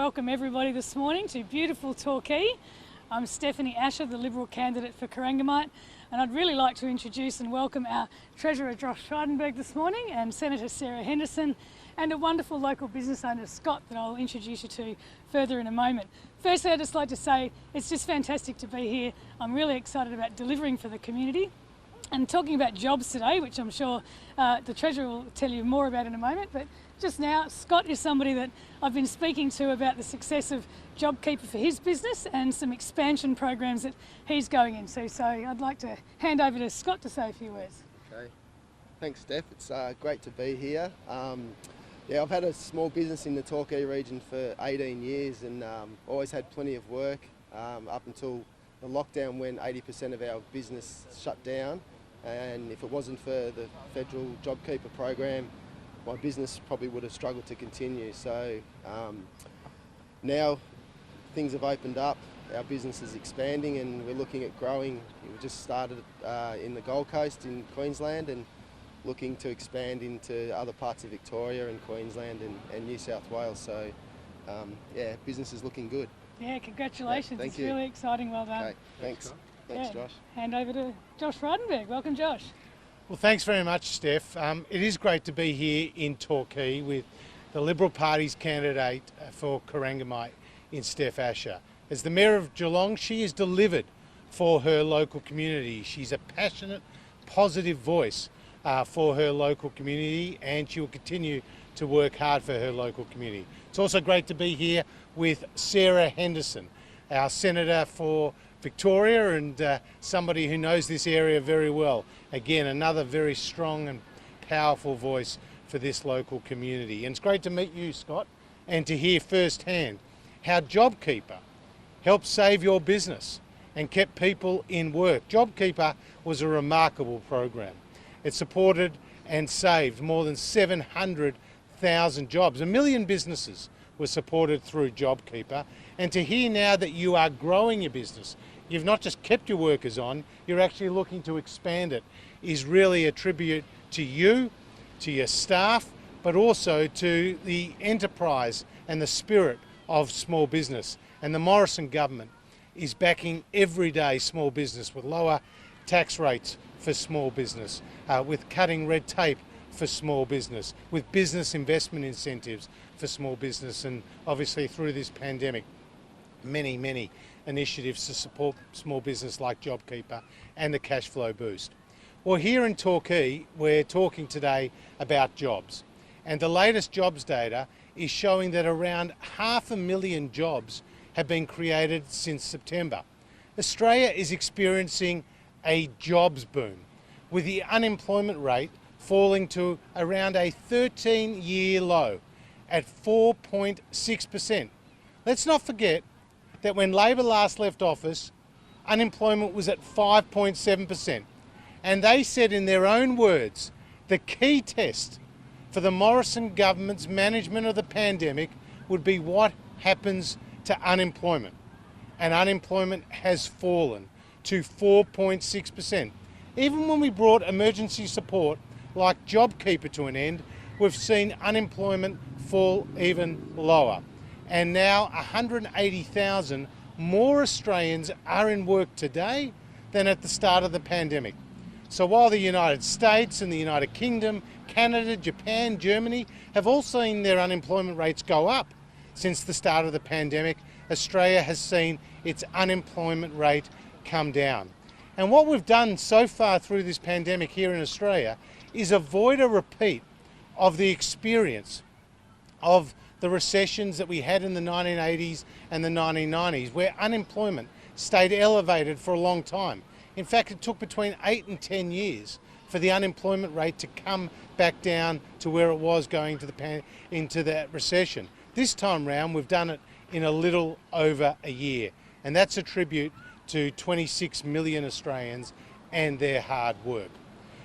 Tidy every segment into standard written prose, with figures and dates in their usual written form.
welcome everybody this morning to beautiful Torquay. I'm Stephanie Asher, the Liberal candidate for Corangamite, and I'd really like to introduce and welcome our Treasurer Josh Frydenberg this morning and Senator Sarah Henderson and a wonderful local business owner, Scott, that I'll introduce you to further in a moment. Firstly, I'd just like to say it's just fantastic to be here. I'm really excited about delivering for the community and talking about jobs today, which I'm sure the Treasurer will tell you more about in a moment. But just now, Scott is somebody that I've been speaking to about the success of JobKeeper for his business and some expansion programs that he's going into. So I'd like to hand over to Scott to say a few words. Okay, thanks Steph, it's great to be here. Yeah, I've had a small business in the Torquay region for 18 years and always had plenty of work up until the lockdown when 80% of our business shut down. And if it wasn't for the federal JobKeeper program, my business probably would have struggled to continue. So now things have opened up, our business is expanding and we're looking at growing. We just started in the Gold Coast in Queensland and looking to expand into other parts of Victoria and Queensland and New South Wales. So yeah, business is looking good. Yeah, congratulations. Yeah, it's really exciting, well done. Okay, thanks. Thanks, Josh. Hand over to Josh Frydenberg. Welcome, Josh. Well, thanks very much, Steph. It is great to be here in Torquay with the Liberal Party's candidate for Corangamite in Steph Asher. As the Mayor of Geelong, she has delivered for her local community. She's a passionate, positive voice for her local community, and she will continue to work hard for her local community. It's also great to be here with Sarah Henderson, our Senator for Victoria and somebody who knows this area very well. Again, another very strong and powerful voice for this local community. And it's great to meet you, Scott, and to hear firsthand how JobKeeper helped save your business and kept people in work. JobKeeper was a remarkable program. It supported and saved more than 700,000 jobs. 1 million businesses were supported through JobKeeper. And to hear now that you are growing your business, you've not just kept your workers on, you're actually looking to expand it, is really a tribute to you, to your staff, but also to the enterprise and the spirit of small business. And the Morrison government is backing everyday small business with lower tax rates for small business, with cutting red tape for small business, with business investment incentives for small business, and obviously through this pandemic, many initiatives to support small business like JobKeeper and the cash flow boost. Well, here in Torquay, we're talking today about jobs. And the latest jobs data is showing that around 500,000 jobs have been created since September. Australia is experiencing a jobs boom, with the unemployment rate falling to around a 13-year low at 4.6%. Let's not forget that when Labor last left office, unemployment was at 5.7%. And they said in their own words, the key test for the Morrison government's management of the pandemic would be what happens to unemployment. And unemployment has fallen to 4.6%. Even when we brought emergency support like JobKeeper to an end, we've seen unemployment fall even lower. And now 180,000 more Australians are in work today than at the start of the pandemic. So while the United States and the United Kingdom, Canada, Japan, Germany have all seen their unemployment rates go up since the start of the pandemic, Australia has seen its unemployment rate come down. And what we've done so far through this pandemic here in Australia is avoid a repeat of the experience of the recessions that we had in the 1980s and the 1990s, where unemployment stayed elevated for a long time. In fact, it took between 8 and 10 years for the unemployment rate to come back down to where it was going into that recession. This time round, we've done it in a little over a year, and that's a tribute to 26 million Australians and their hard work.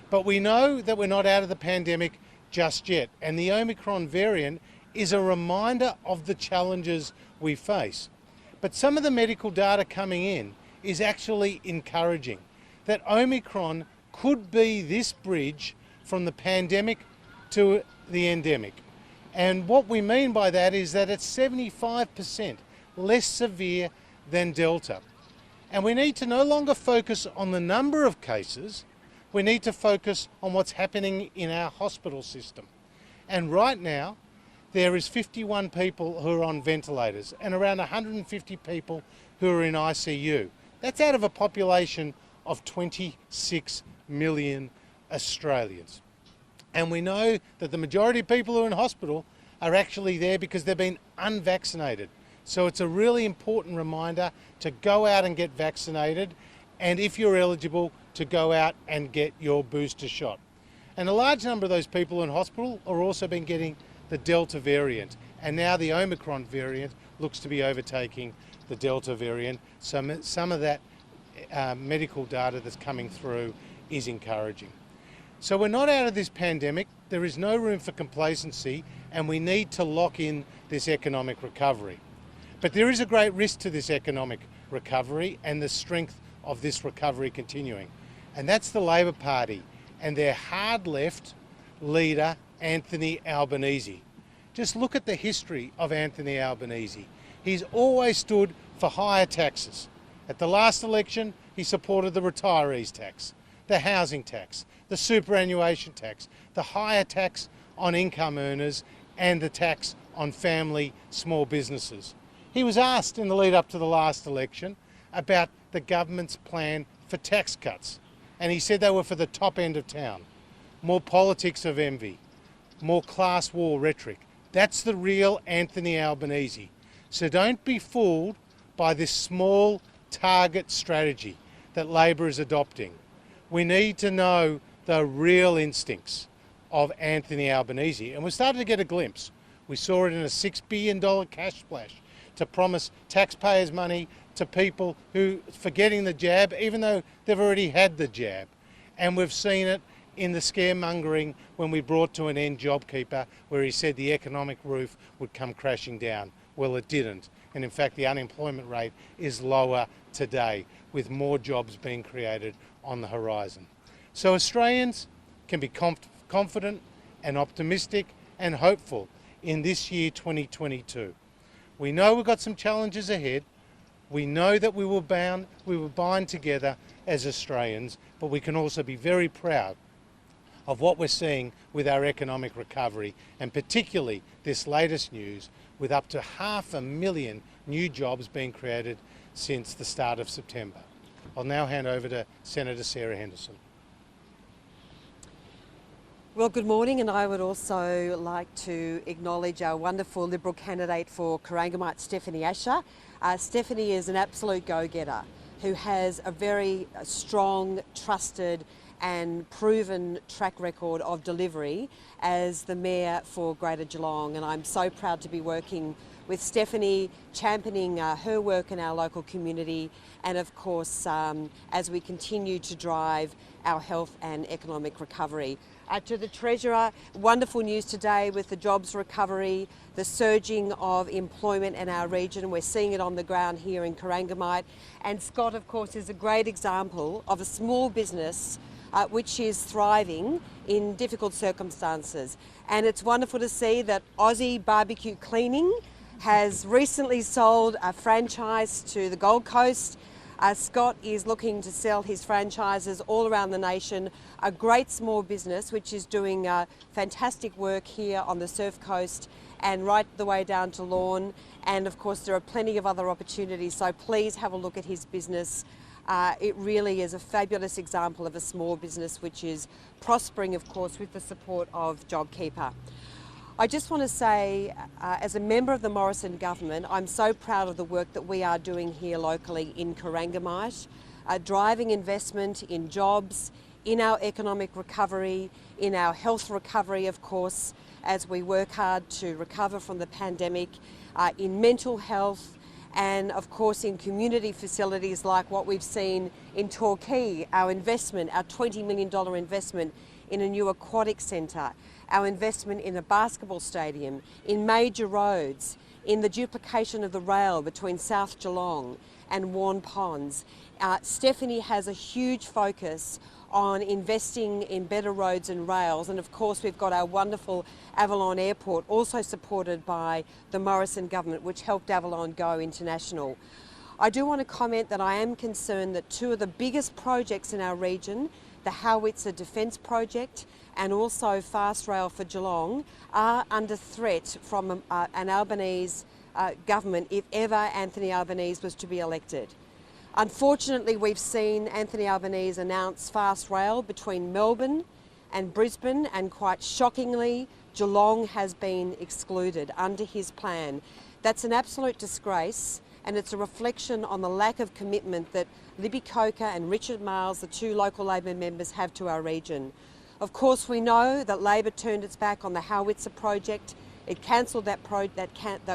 But we know that we're not out of the pandemic just yet, and the Omicron variant is a reminder of the challenges we face. But some of the medical data coming in is actually encouraging, that Omicron could be this bridge from the pandemic to the endemic. And what we mean by that is that it's 75% less severe than Delta. And we need to no longer focus on the number of cases, we need to focus on what's happening in our hospital system. And right now, there is 51 people who are on ventilators and around 150 people who are in ICU. That's out of a population of 26 million Australians. And we know that the majority of people who are in hospital are actually there because they've been unvaccinated. So it's a really important reminder to go out and get vaccinated, and if you're eligible, to go out and get your booster shot. And a large number of those people in hospital are also been getting the Delta variant, and now the Omicron variant looks to be overtaking the Delta variant. So some of that medical data that's coming through is encouraging. So we're not out of this pandemic, there is no room for complacency, and we need to lock in this economic recovery. But there is a great risk to this economic recovery and the strength of this recovery continuing. And that's the Labor Party and their hard left leader, Anthony Albanese. Just look at the history of Anthony Albanese. He's always stood for higher taxes. At the last election, he supported the retirees tax, the housing tax, the superannuation tax, the higher tax on income earners, and the tax on family small businesses. He was asked in the lead up to the last election about the government's plan for tax cuts, and he said they were for the top end of town. More politics of envy, more class war rhetoric. That's the real Anthony Albanese. So don't be fooled by this small target strategy that Labor is adopting. We need to know the real instincts of Anthony Albanese, and we're starting to get a glimpse. We saw it in a $6 billion cash splash to promise taxpayers' money to people who are getting the jab, even though they've already had the jab. And we've seen it in the scaremongering when we brought to an end JobKeeper, where he said the economic roof would come crashing down. Well, it didn't. And in fact, the unemployment rate is lower today, with more jobs being created on the horizon. So Australians can be confident and optimistic and hopeful in this year 2022. We know we've got some challenges ahead. We know that we will bind together as Australians, but we can also be very proud of what we're seeing with our economic recovery, and particularly this latest news with up to 500,000 new jobs being created since the start of September. I'll now hand over to Senator Sarah Henderson. Well, good morning, and I would also like to acknowledge our wonderful Liberal candidate for Corangamite, Stephanie Asher. Stephanie is an absolute go-getter who has a very strong, trusted and proven track record of delivery as the Mayor for Greater Geelong, and I'm so proud to be working with Stephanie, championing her work in our local community, and of course as we continue to drive our health and economic recovery. To the Treasurer, wonderful news today with the jobs recovery, the surging of employment in our region. We're seeing it on the ground here in Corangamite. And Scott, of course, is a great example of a small business which is thriving in difficult circumstances. And it's wonderful to see that Aussie Barbecue Cleaning has recently sold a franchise to the Gold Coast. Scott is looking to sell his franchises all around the nation. A great small business which is doing fantastic work here on the Surf Coast and right the way down to Lorne. And of course there are plenty of other opportunities, so please have a look at his business. It really is a fabulous example of a small business which is prospering, of course, with the support of JobKeeper. I just want to say, as a member of the Morrison government, I'm so proud of the work that we are doing here locally in Corangamite, driving investment in jobs, in our economic recovery, in our health recovery, of course, as we work hard to recover from the pandemic, in mental health, and of course in community facilities like what we've seen in Torquay, our investment, our $20 million investment in a new aquatic centre, our investment in a basketball stadium, in major roads, in the duplication of the rail between South Geelong and Warn Ponds. Stephanie has a huge focus on investing in better roads and rails, and of course we've got our wonderful Avalon Airport, also supported by the Morrison government, which helped Avalon go international. I do want to comment that I am concerned that two of the biggest projects in our region, the Howitzer Defence Project and also Fast Rail for Geelong, are under threat from an Albanese government if ever Anthony Albanese was to be elected. Unfortunately, we've seen Anthony Albanese announce fast rail between Melbourne and Brisbane, and quite shockingly, Geelong has been excluded under his plan. That's an absolute disgrace, and it's a reflection on the lack of commitment that Libby Coker and Richard Miles, the two local Labor members, have to our region. Of course, we know that Labor turned its back on the Howitzer project. It cancelled that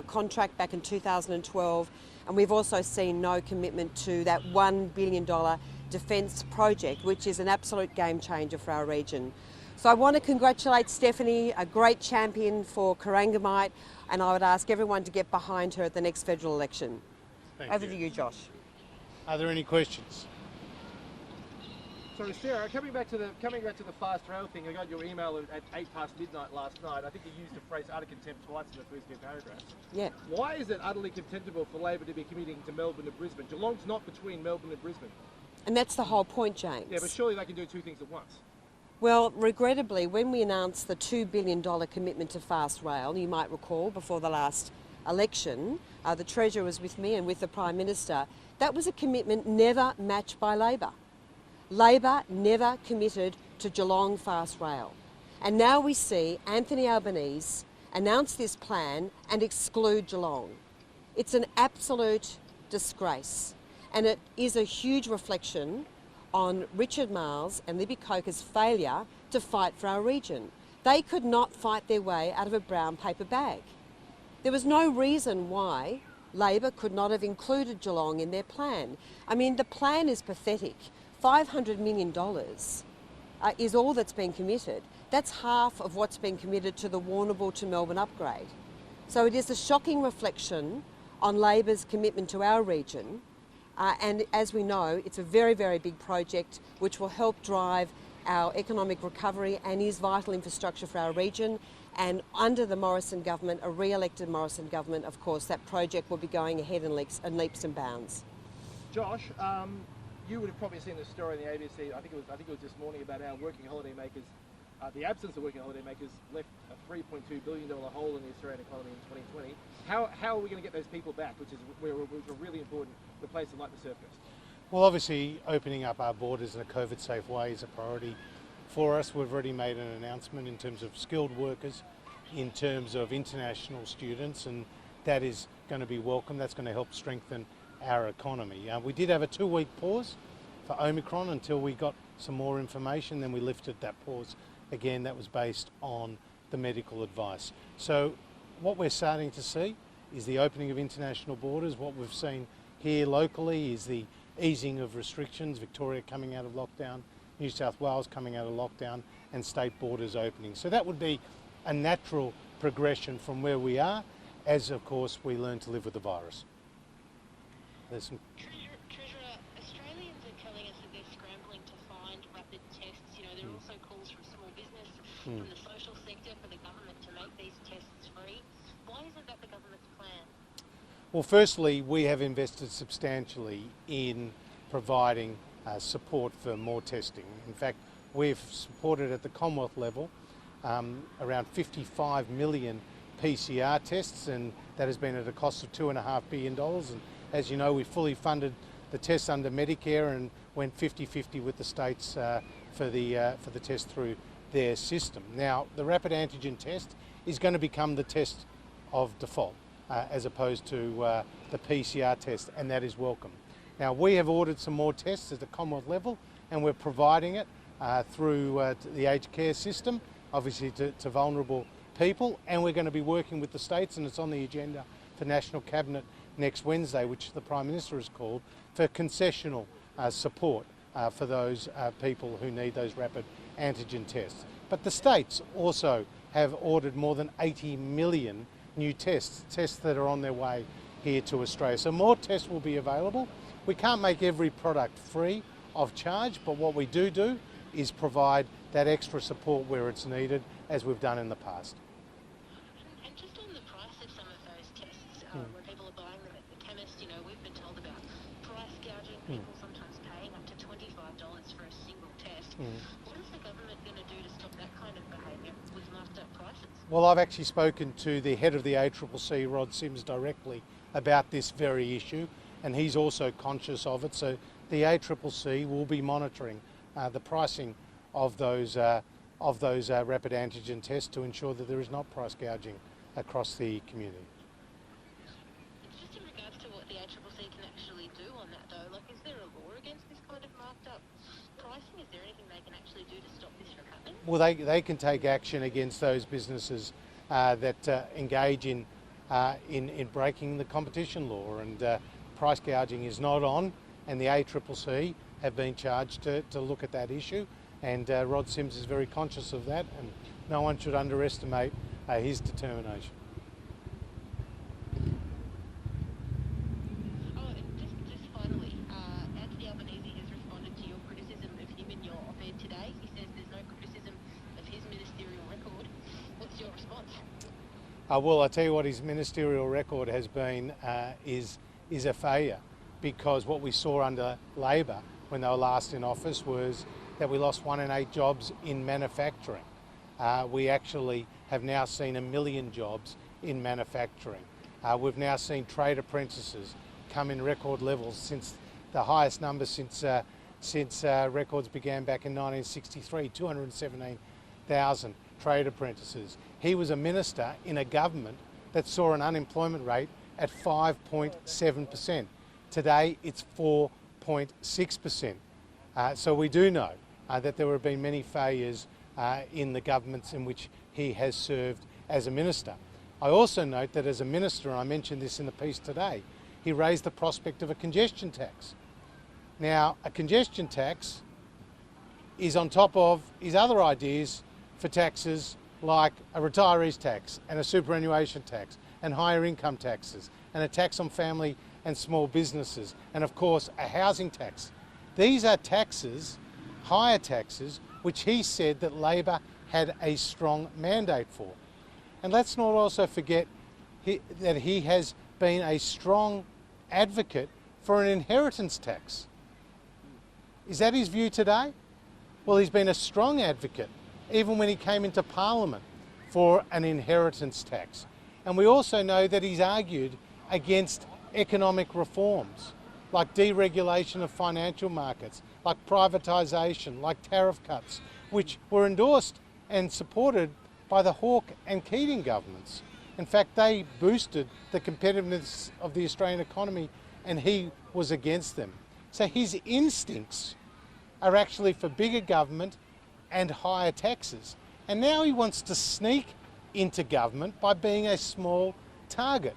contract back in 2012, and we've also seen no commitment to that $1 billion defence project, which is an absolute game changer for our region. So I want to congratulate Stephanie, a great champion for Corangamite, and I would ask everyone to get behind her at the next federal election. Over to you, Josh. Are there any questions? So Sarah, coming back to the fast rail thing, I got your email at 8 past midnight last night. I think you used the phrase utter contempt twice in the first two paragraphs. Yeah. Why is it utterly contemptible for Labor to be committing to Melbourne and Brisbane? Geelong's not between Melbourne and Brisbane. And that's the whole point, James. Yeah, but surely they can do two things at once. Well, regrettably, when we announced the $2 billion commitment to fast rail, you might recall before the last election, the Treasurer was with me and with the Prime Minister, that was a commitment never matched by Labor. Labor never committed to Geelong fast rail. And now we see Anthony Albanese announce this plan and exclude Geelong. It's an absolute disgrace, and it is a huge reflection on Richard Miles and Libby Coker's failure to fight for our region. They could not fight their way out of a brown paper bag. There was no reason why Labor could not have included Geelong in their plan. I mean, the plan is pathetic. $500 million is all that's been committed. That's half of what's been committed to the Warrnambool to Melbourne upgrade. So it is a shocking reflection on Labor's commitment to our region. And as we know, it's a very, very big project which will help drive our economic recovery and is vital infrastructure for our region. And under the Morrison government, a re-elected Morrison government, of course, that project will be going ahead in leaps and bounds. Josh, you would have probably seen the story in the ABC. I think it was this morning about how working holiday makers, the absence of working holiday makers, left a $3.2 billion hole in the Australian economy in 2020. How are we going to get those people back, which are really important for places like the Surf Coast? Well, obviously, opening up our borders in a COVID-safe way is a priority for us. We've already made an announcement in terms of skilled workers, in terms of international students, and that is going to be welcome. That's going to help strengthen our economy. We did have a 2-week pause for Omicron until we got some more information, then we lifted that pause again. That was based on the medical advice. So what we're starting to see is the opening of international borders. What we've seen here locally is the easing of restrictions, Victoria coming out of lockdown, New South Wales coming out of lockdown, and state borders opening. So that would be a natural progression from where we are, as of course we learn to live with the virus. There's some Treasurer, Australians are telling us that they're scrambling to find rapid tests. You know, there are also calls from small business, from the social sector, for the government to make these tests free. Why isn't that the government's plan? Well, firstly, we have invested substantially in providing support for more testing. In fact, we've supported at the Commonwealth level around 55 million PCR tests, and that has been at a cost of $2.5 billion. And as you know, we fully funded the tests under Medicare and went 50-50 with the states for the test through their system. Now, the rapid antigen test is going to become the test of default as opposed to the PCR test, and that is welcome. Now, we have ordered some more tests at the Commonwealth level, and we're providing it through the aged care system, obviously to vulnerable people, and we're going to be working with the states, and it's on the agenda for National Cabinet next Wednesday, which the Prime Minister has called, for concessional support for those people who need those rapid antigen tests. But the states also have ordered more than 80 million new tests that are on their way here to Australia. So more tests will be available. We can't make every product free of charge, but what we do is provide that extra support where it's needed, as we've done in the past. And just on the price of some of those tests, when people are buying them at the chemist, we've been told about price gouging, people sometimes paying up to $25 for a single test. What is the government going to do to stop that kind of behaviour with marked up prices? Well, I've actually spoken to the head of the ACCC, Rod Sims, directly about this very issue, and he's also conscious of it. So the ACCC will be monitoring the pricing of those rapid antigen tests to ensure that there is not price gouging across the community. Just in regards to what the ACCC can actually do on that though, is there a law against this kind of marked up pricing? Is there anything they can actually do to stop this from happening? Well, they can take action against those businesses that engage in breaking the competition law, and price gouging is not on, and the ACCC have been charged to look at that issue, and Rod Sims is very conscious of that, and no one should underestimate his determination. Oh, and just finally, Anthony Albanese has responded to your criticism of him in your op-ed today. He says there's no criticism of his ministerial record. What's your response? Well, I tell you what, his ministerial record has been is a failure, because what we saw under Labor when they were last in office was that we lost 1 in 8 jobs in manufacturing. We actually have now seen 1 million jobs in manufacturing. We've now seen trade apprentices come in record levels, since the highest number since records began back in 1963, 217,000 trade apprentices. He was a minister in a government that saw an unemployment rate at 5.7%. Today it's 4.6%. So we do know that there have been many failures in the governments in which he has served as a minister. I also note that as a minister, and I mentioned this in the piece today, he raised the prospect of a congestion tax. Now, a congestion tax is on top of his other ideas for taxes like a retirees tax and a superannuation tax and higher income taxes and a tax on family and small businesses, and of course a housing tax. These are taxes, higher taxes, which he said that Labor had a strong mandate for. And let's not also forget that he has been a strong advocate for an inheritance tax. Is that his view today? Well, he's been a strong advocate, even when he came into Parliament, for an inheritance tax. And we also know that he's argued against economic reforms, like deregulation of financial markets, like privatisation, like tariff cuts, which were endorsed and supported by the Hawke and Keating governments. In fact, they boosted the competitiveness of the Australian economy, and he was against them. So his instincts are actually for bigger government and higher taxes. And now he wants to sneak into government by being a small target.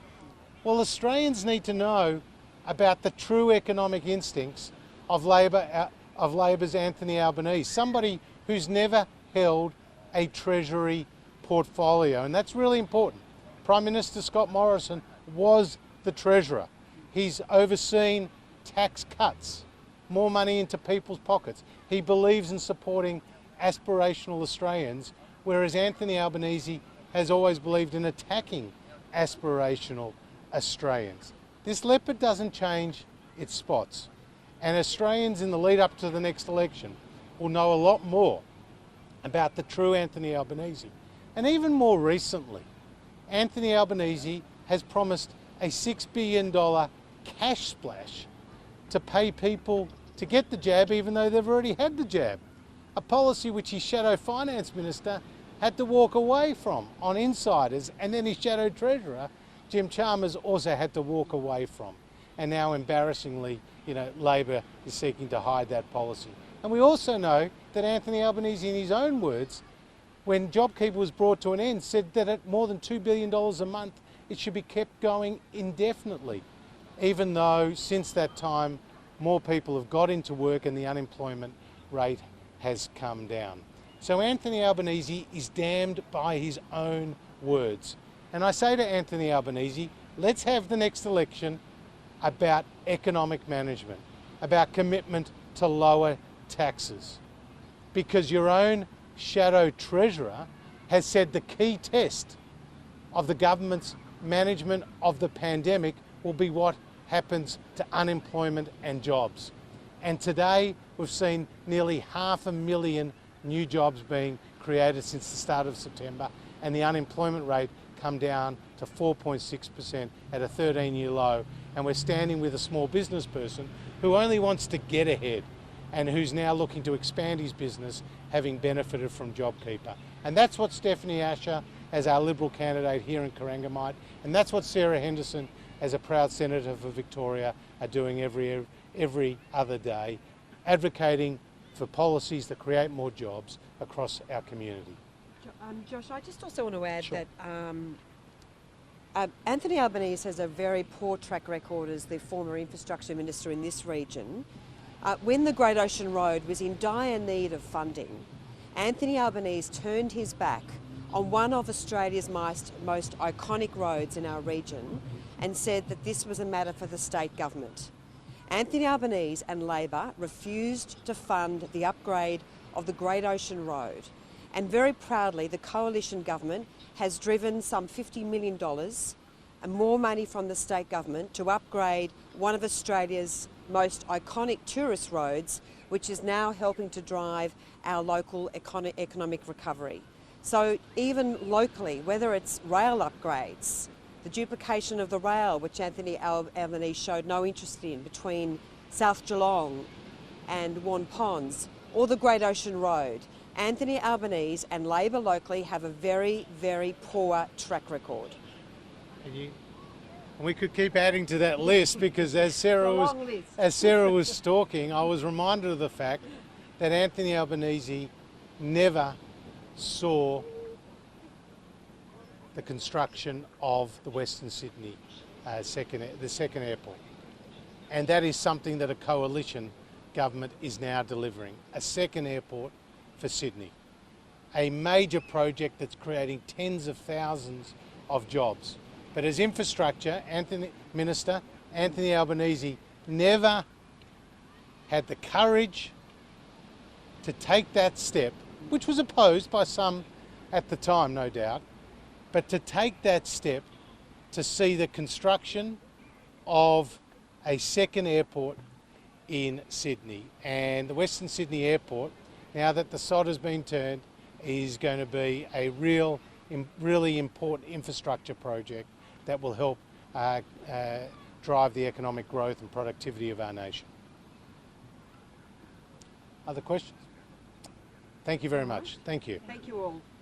Well, Australians need to know about the true economic instincts of Labor's Anthony Albanese, somebody who's never held a Treasury portfolio, and that's really important. Prime Minister Scott Morrison was the Treasurer. He's overseen tax cuts, more money into people's pockets. He believes in supporting aspirational Australians, whereas Anthony Albanese has always believed in attacking aspirational Australians. This leopard doesn't change its spots, and Australians in the lead up to the next election will know a lot more about the true Anthony Albanese. And even more recently, Anthony Albanese has promised a $6 billion cash splash to pay people to get the jab even though they've already had the jab. A policy which his shadow finance minister had to walk away from on insiders, and then his shadow treasurer, Jim Chalmers, also had to walk away from. And now, embarrassingly, Labor is seeking to hide that policy. And we also know that Anthony Albanese, in his own words, when JobKeeper was brought to an end, said that at more than $2 billion a month, it should be kept going indefinitely, even though since that time, more people have got into work and the unemployment rate has come down. So Anthony Albanese is damned by his own words. And I say to Anthony Albanese, let's have the next election about economic management, about commitment to lower taxes. Because your own shadow treasurer has said the key test of the government's management of the pandemic will be what happens to unemployment and jobs. And today we've seen nearly 500,000 new jobs being created since the start of September, and the unemployment rate come down to 4.6% at a 13-year low. And we're standing with a small business person who only wants to get ahead and who's now looking to expand his business, having benefited from JobKeeper. And that's what Stephanie Asher, as our Liberal candidate here in Corangamite, and that's what Sarah Henderson, as a proud Senator for Victoria, are doing every other day, advocating for policies that create more jobs across our community. Josh, I just also want to add Sure. that Anthony Albanese has a very poor track record as the former infrastructure minister in this region. When the Great Ocean Road was in dire need of funding, Anthony Albanese turned his back on one of Australia's most iconic roads in our region and said that this was a matter for the state government. Anthony Albanese and Labor refused to fund the upgrade of the Great Ocean Road, and very proudly the coalition government has driven some $50 million and more money from the state government to upgrade one of Australia's most iconic tourist roads, which is now helping to drive our local economic recovery. So even locally, whether it's rail upgrades, the duplication of the rail, which Anthony Albanese showed no interest in, between South Geelong and Warn Ponds, or the Great Ocean Road, Anthony Albanese and Labor locally have a very, very poor track record. And we could keep adding to that list, because as Sarah was talking, I was reminded of the fact that Anthony Albanese never saw the construction of the Western Sydney the second airport. And that is something that a coalition government is now delivering, a second airport for Sydney. A major project that's creating tens of thousands of jobs. But as infrastructure, Minister Anthony Albanese never had the courage to take that step, which was opposed by some at the time, no doubt, but to take that step to see the construction of a second airport in Sydney. And the Western Sydney Airport, now that the sod has been turned, is going to be a really important infrastructure project that will help drive the economic growth and productivity of our nation. Other questions? Thank you very much. Thank you. Thank you all.